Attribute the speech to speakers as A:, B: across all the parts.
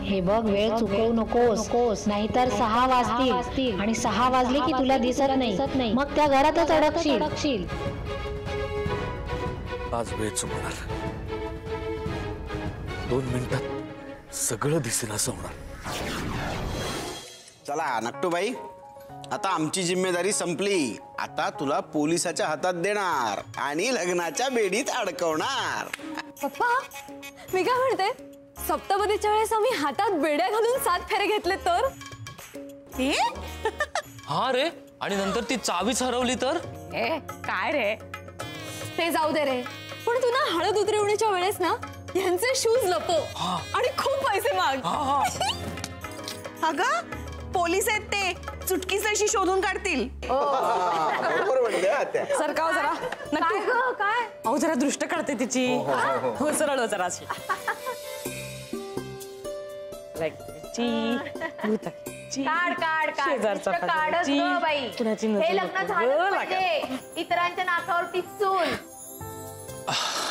A: हे बघ, वेळ चुकवू नकोस, नाहीतर 6 वाजतील आणि 6 वाजले की तुला दिसत नाही, मग त्या घरातच अडकशील.
B: आज वेळ चुकणार. 2 मिनिटात सगळं दिसेल असं होणार.
C: चला नकटूबाई, आता आमची जिम्मेदारी संपली. आता तुला पोलिसाच्या हातात देणार आणि लग्नाच्या बेडीत अडकवणार.
D: पप्पा, मी काय म्हणते, सप्तपदीच्या वेळेस आम्ही हातात बेड्या घालून 7 फेरे घेतले तर?
B: हा रे, आणि नंतर ती चावीच हरवली तर?
D: काय रे, ते जाऊ दे रे. पण तू ना हळद उतरवण्याच्या वेळेस ना यांचे शूज लपव आणि खूप पैसे माग.
E: अगं, पोलीस आहेत ते, चुटकीसरशी शोधून काढतील.
D: सरकाव जरा. काय
E: अहो, जरा दृष्ट काढते तिची. हो, सरळ जरा अशी.
D: हे लग्न झालं पाहिजे, इतरांच्या नाकावर टिचून.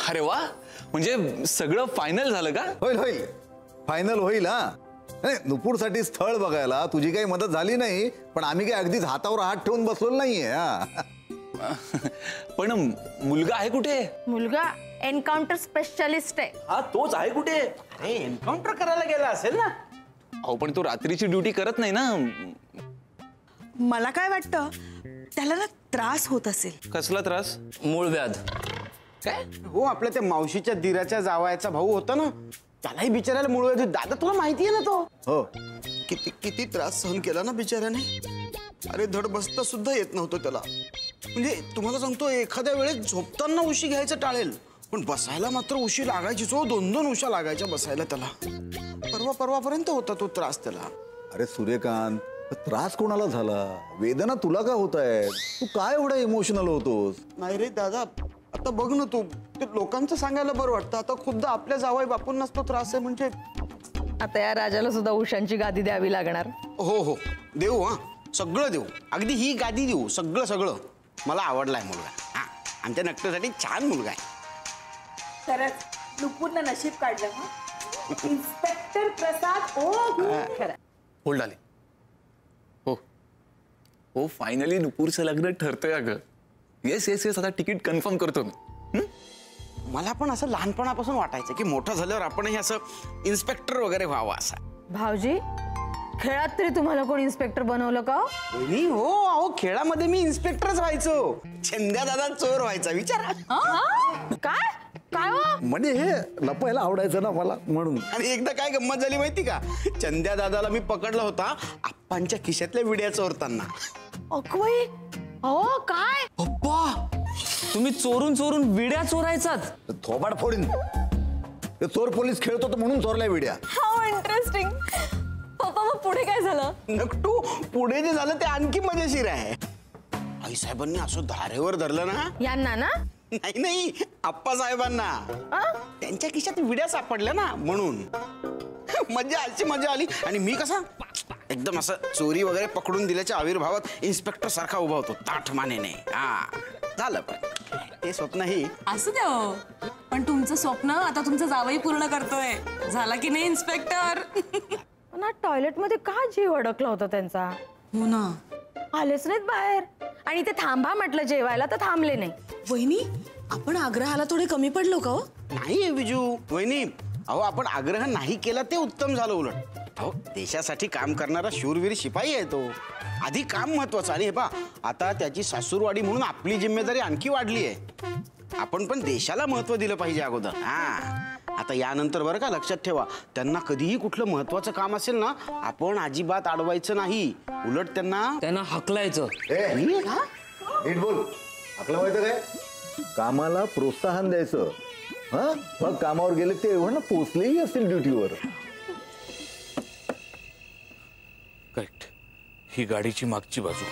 F: अरे वा, म्हणजे सगळं फायनल झालं का?
G: होईल फायनल होईल. हा, नुपूरसाठी स्थळ बघायला तुझी काही मदत झाली नाही, पण आम्ही काही अगदीच हातावर हात ठेवून बसलो नाहीये.
F: पण मुलगा आहे कुठे?
D: मुलगा एन्काउंटर स्पेशलिस्ट आहे.
C: हा, तोच आहे कुठे? अरे, एन्काउंटर करायला गेला असेल ना.
F: अहो, पण तो रात्रीची ड्युटी करत नाही ना.
E: मला काय वाटतं, त्याला ना त्रास होत असेल.
F: कसला त्रास?
B: मूळव्याध.
F: काय?
C: हो, आपल्या त्या मावशीच्या दिराच्या जावयाचा भाऊ होता ना, त्यालाही बिचारायला मूळव्याध. दादा, तुला माहिती आहे ना तो?
G: हो,
C: किती त्रास सहन केला ना बिचाऱ्याने. अरे, धड बसता सुद्धा येत नव्हतं त्याला. म्हणजे तुम्हाला सांगतो, एखाद्या वेळेस झोपताना उशी घ्यायचं टाळेल, पण बसायला मात्र उशी लागायचीच. 2-2 उशा लागायच्या बसायला त्याला. परवापर्यंत होता तो त्रास त्याला.
G: अरे सूर्यकांत, त्रास कोणाला झाला? वेदना तुला का होत आहेत? तू काय एवढा इमोशनल होतोस?
C: नाही रे दादा, आता बघ ना तू, ते लोकांचं सांगायला बरं वाटतं. आता खुद्द आपल्या जावई बापूंनाच तो त्रास आहे म्हणजे.
D: आता या राजाला सुद्धा उशांची गादी द्यावी लागणार.
C: हो, देऊ. हा, सगळं देऊ, अगदी ही गादी देऊ. सगळं. मला आवडलाय मुलगा. हा, आमच्या नकटूसाठी छान मुलगा आहे.
E: खरंच नुपूरनं नशीब काढलं. इन्स्पेक्टर प्रसाद ओक.
F: होल्ड आले. हो, फायनली नुपूरचं लग्न ठरतंय. अगं, येस. आता तिकीट कन्फर्म करतो मी.
C: मला पण असं लहानपणापासून वाटायचं की मोठं झाल्यावर आपणही असं इन्स्पेक्टर वगैरे व्हावं असं.
D: भाऊजी, खेळात तरी तुम्हाला कोण इन्स्पेक्टर बनवलं का?
C: हो, अहो, खेळामध्ये मी इन्स्पेक्टरच व्हायचो. चंद्या दादा चोर व्हायचा, विचारा.
D: काय
G: म्हणजे हे लपायला आवडायचं ना मला, म्हणून.
C: आणि एकदा काय गंमत झाली माहिती का? चंद्या दादाला मी पकडला होता आप्पांच्या खिशातल्या विड्या चोरताना.
D: अकवाई, अहो काय?
B: पप्पा, तुम्ही चोरून विड्या चोरायचात?
G: थोबाड फोडीन. ते चोर पोलीस खेळत होतं म्हणून चोरल्या विड्या.
D: How interesting. पप्पा, मग पुढे काय झालं?
C: नकटू, पुढे जे झालं ते आणखी मजेशीर आहे. आई साहेबांनी असं धारेवर धरलं ना.
D: यांना ना?
C: नाही, आप्पा साहेबांना. त्यांच्या खिशात विड्या सापडल्या ना, म्हणून मजा आली. आणि मी कसा एकदम असं चोरी वगैरे पकडून दिल्याच्या आविर्भावात इन्स्पेक्टर सारखा उभा होतो ताठ मानेने. झालं. पण ते स्वप्नही
E: असू द्या. पण तुमचं स्वप्न आता तुमचं जावई पूर्ण करतोय. झाला की नाही इन्स्पेक्टर?
D: ना टॉयलेट मध्ये का जीव अडकला होता त्यांचा?
E: हो ना,
D: आलेच नाहीत बाहेर. आणि ते थांबा म्हटलं जेवायला तर थांबले नाही.
E: वहिनी, आपण आग्रहाला थोडे कमी पडलो का?
C: नाही विजू वहिनी, अहो, आपण आग्रह नाही केला ते उत्तम झालं. उलट, अहो, देशासाठी काम करणारा शूरवीर शिपाई आहे तो. आधी काम महत्वाचं. आणि हे पहा, आता त्याची सासूरवाडी म्हणून आपली जिम्मेदारी आणखी वाढली आहे. आपण पण देशाला महत्व दिलं पाहिजे अगोदर. आता यानंतर बरं का, लक्षात ठेवा, त्यांना कधीही कुठलं महत्वाचं काम असेल ना, आपण अजिबात अडवायचं नाही. उलट त्यांना
B: हकलायचं.
G: नीट बोल. आपलं माहिती काय, कामाला प्रोत्साहन द्यायचं. मग कामावर गेले ते ना पोचलेही असतील ड्युटीवर.
B: करेक्ट. ही गाडीची मागची बाजू.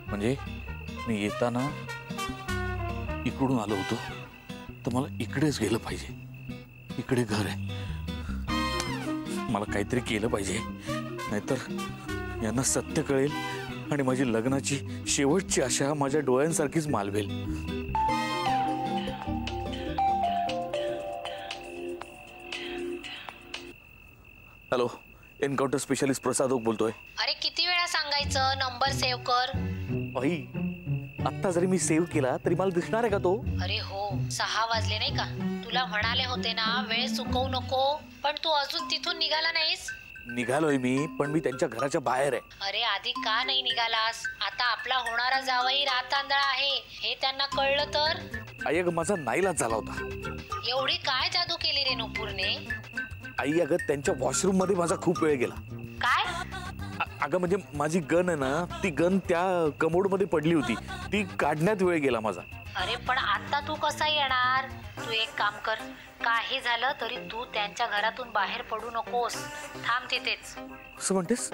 B: म्हणजे मी येताना इकडून आलो होतो, तर मला इकडेच गेलं पाहिजे. इकडे घर आहे. मला काहीतरी केलं पाहिजे, नाहीतर यांना सत्य कळेल आणि माझी लग्नाची शेवटची आशा माझ्या डोळ्यांसारखीच मालवेल. हॅलो, एन्काउंटर स्पेशलिस्ट प्रसाद ओक बोलतोय.
A: अरे किती वेळा सांगायचं नंबर सेव्ह कर.
B: बाई, आता जरी मी सेव्ह केला तरी मला दिसणार आहे का तो?
A: अरे हो, 6 वाजले नाही का? तुला म्हणाले होते ना वेळ चुकवू नको, पण तू अजून तिथून निघाला नाहीस.
B: निघालोय मी, पण मी त्यांच्या घराच्या बाहेर आहे.
A: अरे आधी का नाही निघालास? आता आपला होणारा जावई रातांदळा आहे हे त्यांना कळलं तर?
B: आई अगं, माझा नाईलाज झाला होता.
A: एवढी काय जादू केली रे नुपूरने?
B: आई अगं, त्यांच्या वॉशरूम मध्ये माझा खूप वेळ गेला.
A: काय?
B: अगं म्हणजे माझी गन आहे ना, ती गन त्या कमोड मध्ये पडली होती, ती काढण्यात वेळ गेला माझा.
A: अरे पण आता तू कसा येणार? तू एक काम कर, काही झालं तरी तू त्यांच्या घरातून बाहेर पडू नकोस, थांब तिथेच.
B: असं म्हणतेस?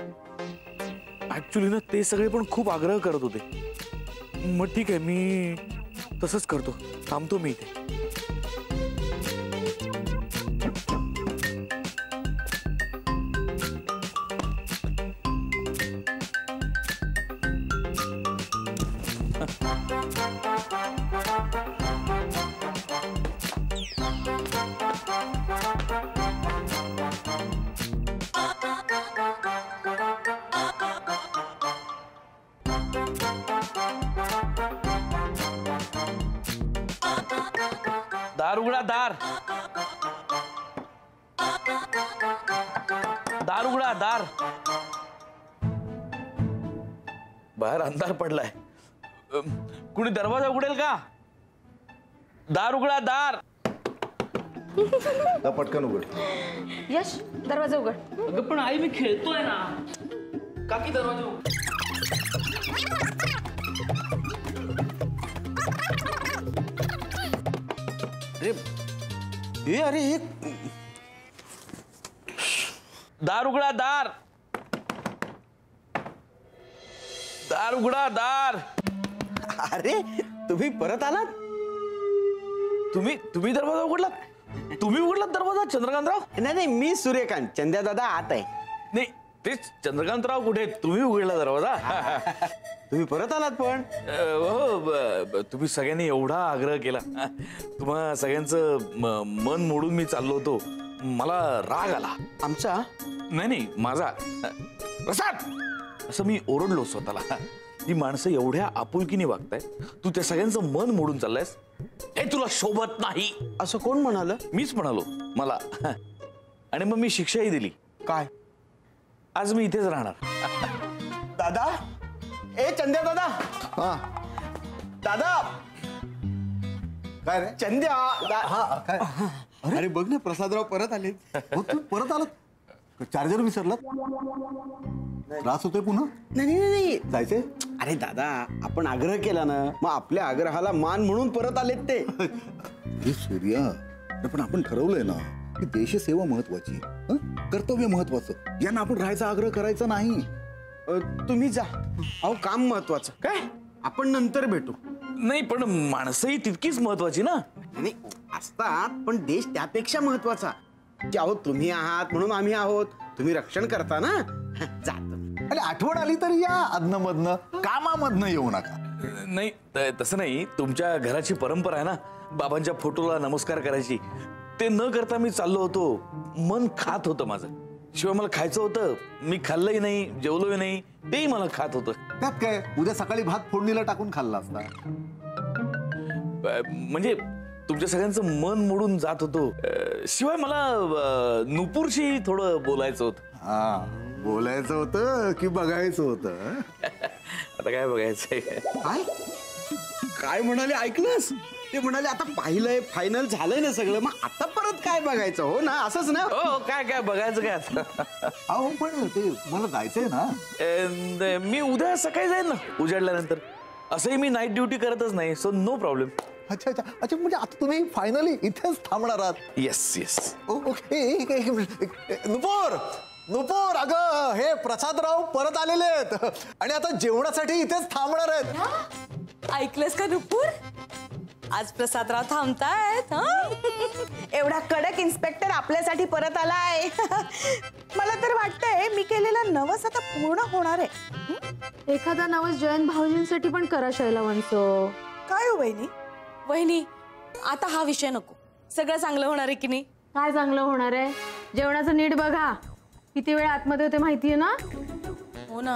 B: ऍक्च्युली ना ते सगळे पण खूप आग्रह करत होते. मग ठीक आहे, मी तसंच करतो, थांबतो मी इथे. दार उघडा, दार दार उघडा, दार. बाहेर अंधार पडलाय. कुणी दरवाजा उघडेल का? दार उघडा, दार.
G: पटकन उघड.
D: यश, दरवाजा उघड.
B: अगं पण आई, मी खेळतोय ना. काकी दरवाजा उघड.
C: अरे हे
B: दार उघडा, दार. दार उघडा, दार.
C: अरे तुम्ही परत आलात?
B: तुम्ही दरवाजा उघडलात? तुम्ही उघडलात दरवाजा चंद्रकांतराव?
C: नाही, मी सूर्यकांत. चंद्या दादा आत आहे.
B: नाही, तेच चंद्रकांतराव कुठे? तुम्ही उघडला दरवाजा.
C: तुम्ही परत आलात पण?
B: हो, तुम्ही सगळ्यांनी एवढा आग्रह केला, तुम्हा सगळ्यांचं मन मोडून मी चाललो होतो. मला राग आला.
C: आमचा?
B: नाही, माझा. प्रसाद, असं मी ओरडलो स्वतःला. ही माणसं एवढ्या आपुलकीने वागताय, तू त्या सगळ्यांचं मन मोडून चाललायस, हे तुला शोभत नाही.
C: असं कोण म्हणालं?
B: मीच म्हणालो मला. आणि मग मी शिक्षाही दिली.
C: काय?
B: आज मी इथेच राहणार.
C: दादा, ए चंद्या दादा.
G: हा,
C: दादा,
G: काय रे?
C: चंद्या
G: हा, काय?
C: अरे बघ ना, प्रसादराव परत आले.
G: हो, तू परत आलात? चार्जर विसरलात? त्रास होतोय पुन्हा?
C: नाही,
G: जायचंय?
C: अरे दादा, आपण आग्रह केला ना, मग आपल्या आग्रहाला मान म्हणून परत आलेत ते.
G: हे सूर्या, पण आपण ठरवलंय ना की देशसेवा महत्वाची, कर्तव्य महत्वाचं. यांना आपण राहायचा आग्रह करायचा नाही.
C: तुम्ही जा. अहो, काम महत्वाचं. काय? आपण नंतर भेटू.
B: नाही, पण माणसंही तितकीच महत्वाची ना.
C: नाही असतात, पण देश त्यापेक्षा महत्वाचा. की अहो, तुम्ही आहात म्हणून आम्ही आहोत. तुम्ही रक्षण करता ना. जात.
G: आणि आठवण आली तर या अधनं-मधनं, कामामधनं येऊ नका.
B: नाही, तसं नाही. तुमच्या घराची परंपरा आहे ना बाबांच्या फोटोला नमस्कार करायची. ते न करता मी चाललो होतो. मन खात होतं माझं. शिवाय मला खायचं होतं. मी खाल्लंही नाही, जेवलोही नाही, तेही मला खात होतं.
G: त्यात काय, उद्या सकाळी भात फोडणीला टाकून खाल्ला असता.
B: म्हणजे तुमच्या सगळ्यांचं मन मोडून जात होतो. शिवाय मला नुपूरशी थोडं बोलायचं होतं.
G: हा, बोलायचं होतं की बघायचं होतं?
B: आता काय बघायचंय?
C: काय काय म्हणाले ऐकलंस? ते म्हणाले आता पाहिलंय, फायनल झालंय ना सगळं, मग आता परत काय बघायचं? हो ना, असंच ना?
B: हो, काय बघायचं काय आता?
G: अहो, पण ते मला जायचंय ना.
B: मी उद्या सकाळी जाईन ना उजाडल्यानंतर. असंही मी नाईट ड्युटी करतच नाही, सो नो प्रॉब्लेम.
G: अच्छा, म्हणजे आता तुम्ही फायनली इथेच थांबणार आहात?
B: येस.
G: ओके. नुपूर, अगं हे प्रसादराव परत आलेले आहेत आणि आता जेवणासाठी इथेच थांबणार आहेत.
E: ऐकलंस का नुपूर? आज प्रसादराव थांबतायत.
H: एवढा कडक इन्स्पेक्टर आपल्यासाठी परत आलाय. मला तर वाटतंय मी केलेलं नवस आता पूर्ण होणार आहे.
D: एखादा नवस जयंत भाऊजींसाठी पण करा शैलावंशो.
H: काय हो वहिनी?
E: वहिनी, आता हा विषय नको. सगळं चांगलं होणार आहे की नाही?
D: काय चांगलं होणार आहे? जेवणाचं नीट बघा. किती वेळ आतमध्ये होते माहितीये ना?
E: हो ना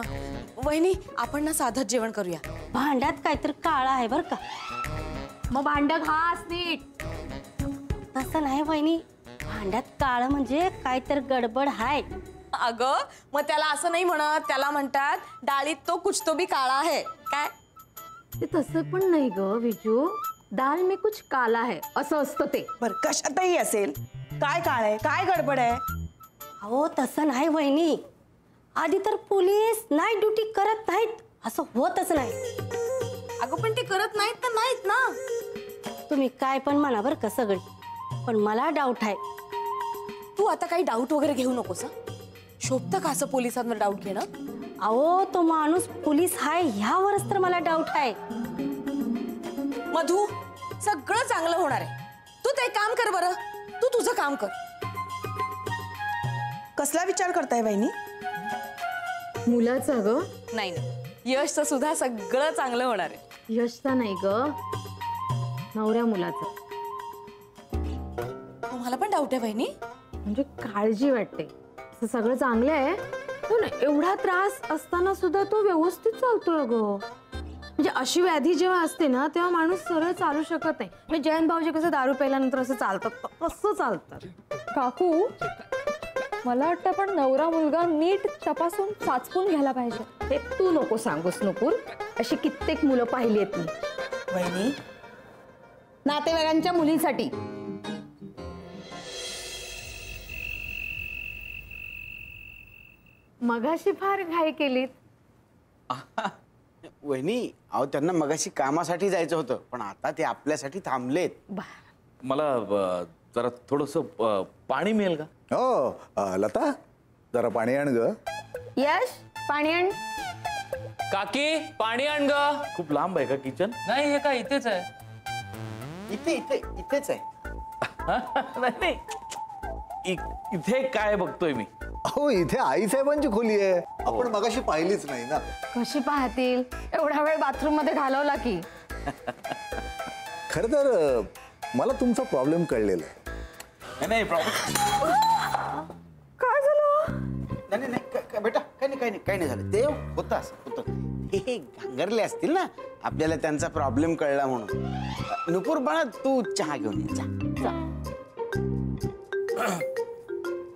E: वहिनी, आपण ना साधं जेवण करूया.
I: भांड्यात काहीतरी काळा आहे बर का.
D: मग भांड घास नीट.
I: तसं नाही वहिनी, भांड्यात काळं म्हणजे काहीतरी गडबड आहे.
E: अगं मग त्याला असं नाही म्हणत, त्याला म्हणतात डाळीत तो कुछ तो भी काळा आहे. काय
D: ते तसं पण नाही ग विजू. दाल में कुछ काला है असं असतं ते.
H: बर कशातही असेल. काय काळ आहे, काय गडबड आहे?
I: अहो तसं नाही वहिनी, आधी तर पोलीस नाईट ड्युटी करत नाहीत असं होतच नाही.
E: अगं पण ते करत नाहीत तर नाहीत ना.
I: तुम्ही काय पण म्हणा बरं का सगळी, पण मला डाऊट आहे.
E: तू आता काही डाऊट वगैरे घेऊ नकोस. शोभतं का असं पोलिसांवर डाऊट घेणं?
I: अहो तो माणूस पोलीस आहे ह्यावरच तर मला डाऊट आहे.
E: मधू, सगळं चांगलं होणार आहे. तू ते काम कर बरं, तू तुझं काम कर.
H: कसला विचार करताय वहिनी?
D: मुलाचा ग.
E: नाही नाही, यशचं सुद्धा सगळं चांगलं होणार आहे.
D: यशचा नाही ग, नवऱ्या मुलाचा.
E: तुम्हाला पण डाऊट आहे बहिणी?
D: म्हणजे काळजी वाटते. असं सगळं चांगलं आहे पण एवढा त्रास असताना सुद्धा तो व्यवस्थित चालतोय ग. म्हणजे अशी व्याधी जेव्हा असते ना तेव्हा माणूस सरळ चालू शकत नाही. म्हणजे जयंत भाऊजी कसं दारू प्यायल्यानंतर असं चालतात तसं चालतात. काकू मला वाटतं पण नवरा मुलगा नीट तपासून चाचपून घ्यायला पाहिजे. हे तू नको सांगूस नुपूर, अशी कित्येक मुलं पाहिली आहेत मी.
H: वहिनी
D: नातेवाईकांच्या मुलीसाठी. मगाशी फार घाई केलीत.
C: वहिनी अहो त्यांना मगाशी कामासाठी जायचं होतं पण आता ते आपल्यासाठी थांबलेत.
B: मला जरा थोडस पाणी मिळेल का?
G: हो लता, जरा पाणी आण ग.
D: यश पाणी आण.
J: काकी पाणी आण ग.
B: खूप लांब आहे का किचन?
J: नाही हे काय इथेच आहे.
C: इथेच आहे.
B: नाही इथे काय बघतोय मी?
G: अहो इथे आईसाहेबांची खोली आहे, आपण मगाशी पाहिलीच नाही ना.
D: कशी पाहतील, एवढा वेळ बाथरूम मध्ये घालवला की.
G: खरं तर मला तुमचा प्रॉब्लेम कळलेला आहे.
B: नाही प्रॉब्लेम
D: काय झालं?
C: नाही बेटा काही नाही झालं. ते होतं हे घांगरले असतील ना, आपल्याला त्यांचा प्रॉब्लेम कळला म्हणून. नुपूर बाळा तू चहा घेऊन ये जा.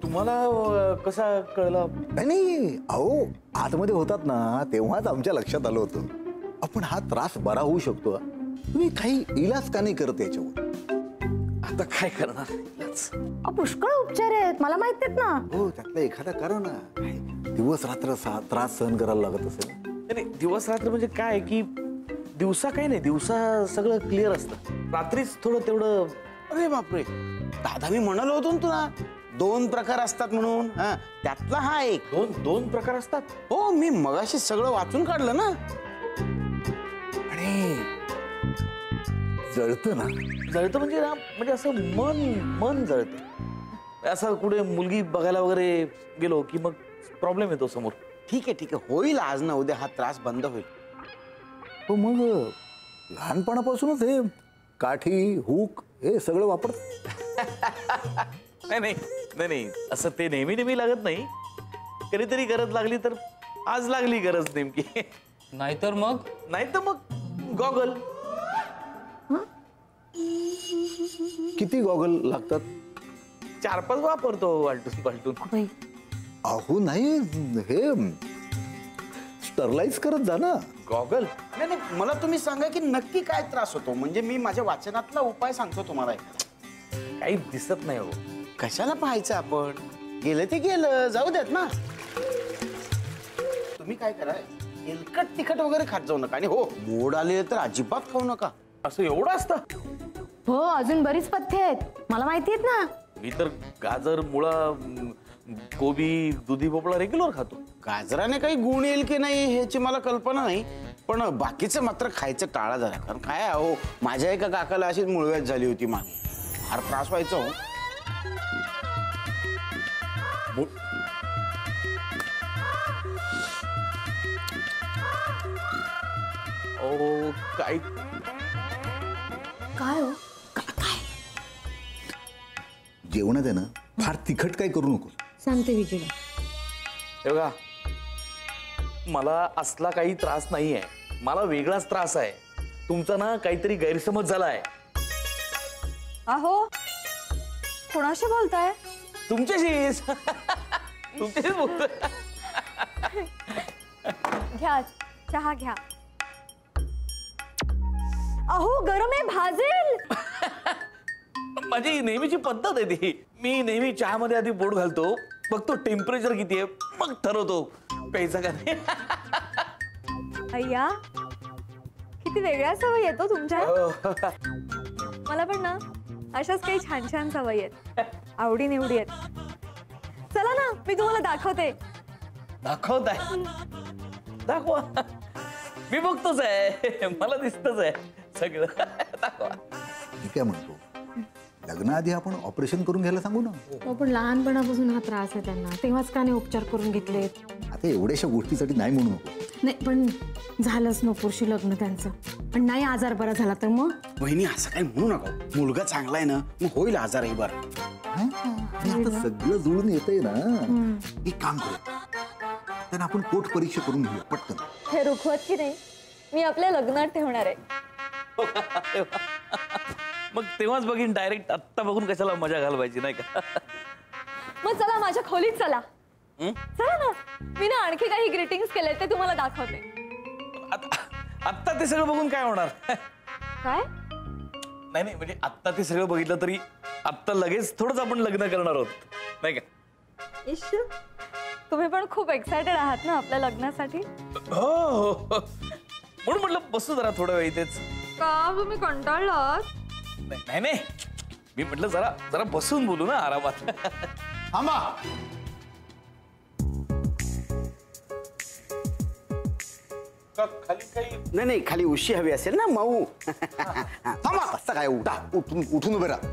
B: तुम्हाला कसा कळला?
G: नाही अहो आतमध्ये होतात ना तेव्हाच आमच्या लक्षात आलं होतं. आपण हा त्रास बरा होऊ शकतो. तुम्ही काही इलाज का नाही करत याच्यावर?
B: आता काय करणार?
D: पुष्कळ उपचार आहेत, मला माहित आहेत ना.
G: हो त्यातला एखादा करा ना. दिवस रात्र त्रास सहन करायला लागत असेल.
B: नाही दिवस रात्र म्हणजे काय की दिवसा काही नाही, दिवसा सगळं क्लिअर असतं, रात्रीच थोडं तेवढं.
C: अरे बापरे दादा, मी म्हणालो होतो ना तुला 2 प्रकार असतात म्हणून. त्यातला हा एक.
B: दोन प्रकार असतात?
C: हो मी मगाशी सगळं वाचून काढलं ना.
G: आणि जळतं ना.
B: जळतं म्हणजे ना, म्हणजे असं मन जळतं. असं कुठे मुलगी बघायला वगैरे गेलो की मग प्रॉब्लेम येतो समोर.
C: ठीक आहे होईल, आज ना उद्या हा त्रास बंद होईल.
G: हो मग लहानपणापासूनच हे काठी हुक हे सगळं वापरत?
B: नाही असं ते नेहमी लागत नाही. कधीतरी गरज लागली तर आज लागली गरज नेमकी.
J: नाहीतर मग
B: गॉगल.
G: किती गॉगल लागतात?
B: 4-5 वापरतो वालटून.
G: अहो नाही हे स्टरलाइज करत जा ना
B: गॉगल.
C: नाही मला तुम्ही सांगा की नक्की काय त्रास होतो, म्हणजे मी माझ्या वाचनातला उपाय सांगतो तुम्हाला.
B: काही दिसत नाही हो.
C: कशाला पाहायचं आपण, गेलं ते गेलं, जाऊ देत ना. तुम्ही काय करा, तेलकट तिखट वगैरे खात जाऊ नका. आणि हो मोड आलेले तर अजिबात खाऊ नका.
B: असं एवढं असतं?
D: हो अजून बरीच पथ्य आहेत, मला माहिती आहेत ना.
B: मी तर गाजर, मुळा, कोबी, दुधी भोपळा रेग्युलर खातो.
C: गाजराने काही गुण येईल की नाही ह्याची मला कल्पना नाही, पण बाकीचं मात्र खायचं टाळा जरा. कारण काय हो, माझ्या एका काकाला अशीच मुळव्याध झाली होती मागे, फार त्रास व्हायचा हो.
B: काय
D: काय हो?
G: जेवणात आहे ना फार तिखट काय करू नको.
D: सांगते विजयला.
B: हे बघा, मला असला काही त्रास नाहीये, मला वेगळाच त्रास आहे. तुमचा ना काहीतरी गैरसमज झालाय.
D: अहो, कोणाशी बोलताय?
B: तुमच्याशीच तुमच्याशीच बोलतोय.
D: घ्या चहा घ्या. अहो गरम आहे, भाजेल.
B: माझी नेहमीची पद्धत आहे ती. मी नेहमी चहामध्ये आधी बोट घालतो, बघतो टेम्परेचर किती आहे, मग ठरवतो प्यायचा का नाही.
D: अय्या, किती वेगळ्या सवयी येतो तुमच्या. मला पण ना अशाच काही छान छान सवयी आहेत, आवडी निवडी आहेत. चला ना, मी तुम्हाला दाखवते.
B: दाखवताय? दाखवा. मी बघतोच आहे, मला दिसतच आहे सगळं. दाखवा.
G: मी काय म्हणतो, लग्नाआधी आपण ऑपरेशन करून घ्यायला सांगू ना.
D: पण लहानपणापासून हा त्रास आहे त्यांना, तेव्हाच का नाही उपचार करून घेतलेत.
G: आता एवढ्याशा गोष्टीसाठी नाही म्हणू नको.
D: नाही पण झालंच नोकरशी लग्न त्यांचं, पण नाही आजार बरा झाला तर मग.
C: वहिनी असं काही म्हणू नका, मुलगा चांगला आहे ना, मग होईल आजारही बरं.
G: आता सगळं जुळून येतंय ना. एक काम करू, तर आपण पोट परीक्षा करून घेऊया पटकन.
D: हे रुखवत की नाही, मी आपल्या लग्नात ठेवणार आहे.
B: मग तेव्हाच बघीन, डायरेक्ट आत्ता बघून कशाला मजा घालवायची, नाही का.
D: मग चला माझ्या खोलीत चला. चला ना, मी ना आणखी काही ग्रीटिंग्स केले ते तुम्हाला दाखवते.
B: आत्ता ते सगळं बघून काय होणार.
D: काय
B: नाही नाही, म्हणजे आत्ता ते सगळं बघितलं तरी आत्ता लगेच थोडंच आपण लग्न करणार आहोत, नाही का.
D: इश्श, तुम्ही पण खूप एक्सायटेड आहात ना आपल्या लग्नासाठी.
B: हो हो, म्हणून म्हटलं बसू जरा थोडा वेळ इथेच.
D: का तुम्ही कंटाळलात?
B: नाही नाही, मी म्हटलं जरा जरा बसून बोलू ना आरामात.
C: थांबा.
B: खाली काही
C: नाही नाही, खाली उशी हवी असेल ना, मऊ. थांबा.
G: असं काय उठा, उठून उभे राहा.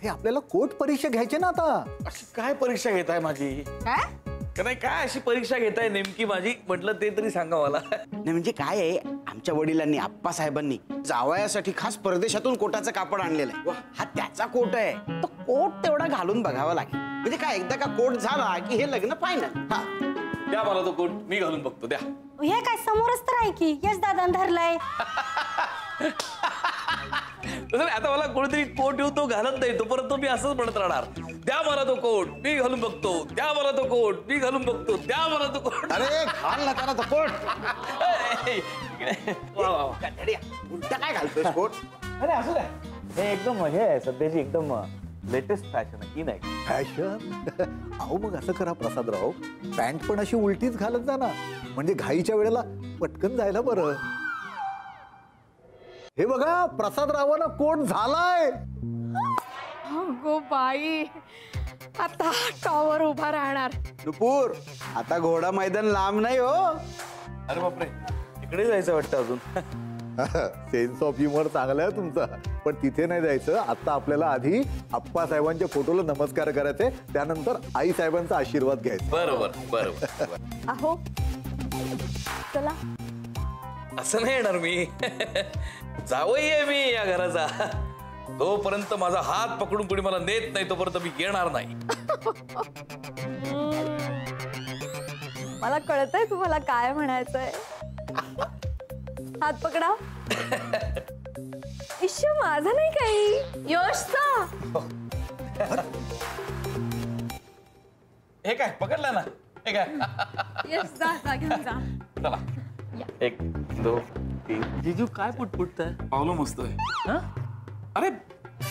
G: हे आपल्याला कोर्ट परीक्षा घ्यायची ना आता.
B: अशी काय परीक्षा घेताय माझी? काय काय अशी परीक्षा घेताय नेमकी माझी, म्हटलं ते तरी सांगा मला.
C: नाही म्हणजे काय आहे, आमच्या वडिलांनी, आप्पा साहेबांनी जावयासाठी खास परदेशातून कोटाचं कापड आणलेलं आहे. हा त्याचा कोट आहे, तो कोट तेवढा घालून बघावा लागेल. म्हणजे काय, एकदा का कोट झाला की हे लग्न फायनल.
B: हा, द्या मला तो कोट, मी घालून बघतो. द्या.
I: हे काय समोरच तर आहे की, यश दादा धरलाय.
B: आता मला कोणीतरी कोट येऊ, तो घालत नाही, तोपर्यंत मी असंच म्हणत राहणार, द्या मला तो कोट, मी घालून बघतो. द्या मला तो कोट, मी घालून बघतो. द्या मला तो कोट.
C: अरे घाल ना त्याला तो कोट. उलटा काय घालतोय कोट?
B: अरे असू द्या, हे एकदम हे आहे सध्याची एकदम लेटेस्ट फॅशन आहे की नाही.
G: फॅशन? अहो मग असं करा प्रसादराव, पॅन्ट पण अशी उलटीच घालत जा ना, म्हणजे घाईच्या वेळेला पटकन जायला बरं. हे बघा, प्रसादरावांना कोट झालाय.
D: गो बाई, आता टॉवर उभा राहणार.
C: नुपूर, आता घोडा मैदान लांब नाही हो.
B: अरे बापरे, तिकडे जायचं वाटतं अजून.
G: सेन्स ऑफ ह्युमर चांगला आहे तुमचा, पण तिथे नाही जायचं. आता आपल्याला आधी आप्पा साहेबांच्या फोटोला नमस्कार करायचे, त्यानंतर आई साहेबांचा आशीर्वाद घ्यायचा.
B: बरोबर बरोबर.
D: अहो चला.
B: असं नाही येणार मी. जावई आहे मी या घराचा. तोपर्यंत माझा हात पकडून कोणी मला नेत नाही तोपर्यंत मी येणार नाही.
D: मला कळतंय तुम्हाला काय म्हणायचंय. हात पकडा. इश्श, माझा नाही काही, यशचा.
B: हे काय पकडला ना, हे काय.
D: यश जा, घेऊन जा.
B: चला, 1 2 3. जीजू काय पुटपुटताय? पावलं मस्त आहे. अरे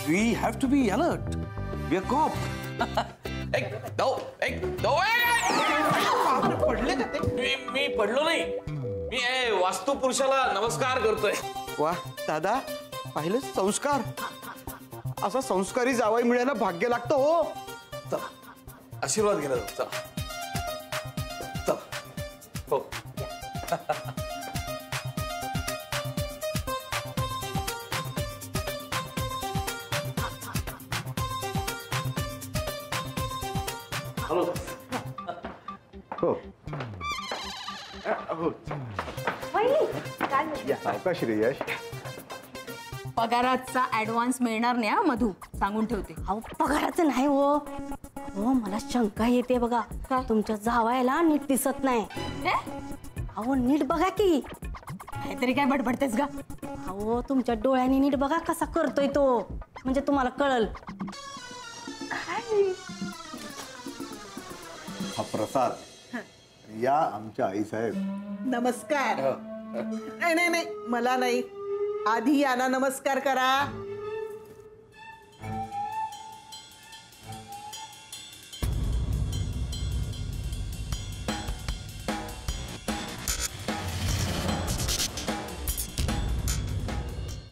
B: we have to be alert, we are cop. 1 2 1 2. पडले का ते? मी पडलो नाही, मी वास्तू पुरुषाला नमस्कार करतोय.
C: वा दादा, पाहिलं संस्कार. असा संस्कारी जावई मिळायला भाग्य लागतं हो.
B: चला, आशीर्वाद घ्यायला जाऊ. चला चला. हो.
G: हो,
I: वहिनी,
G: सावकाश रे यश.
E: पगाराचा ऍडव्हान्स मिळणार नाही हा मधू, सांगून ठेवते.
I: अहो पगाराचं नाही हो, हो मला शंका येते बघा. तुमच्या जावायला नीट दिसत नाही. अहो नीट बघा की.
D: काहीतरी काय बडबडतेस ग?
I: अहो तुमच्या डोळ्यांनी नीट बघा कसा करतोय तो, म्हणजे तुम्हाला कळल.
G: हा प्रसाद. या आमच्या आई साहेब.
H: नमस्कार. नाही नाही नाही, मला नाही, आधी यांना नमस्कार करा.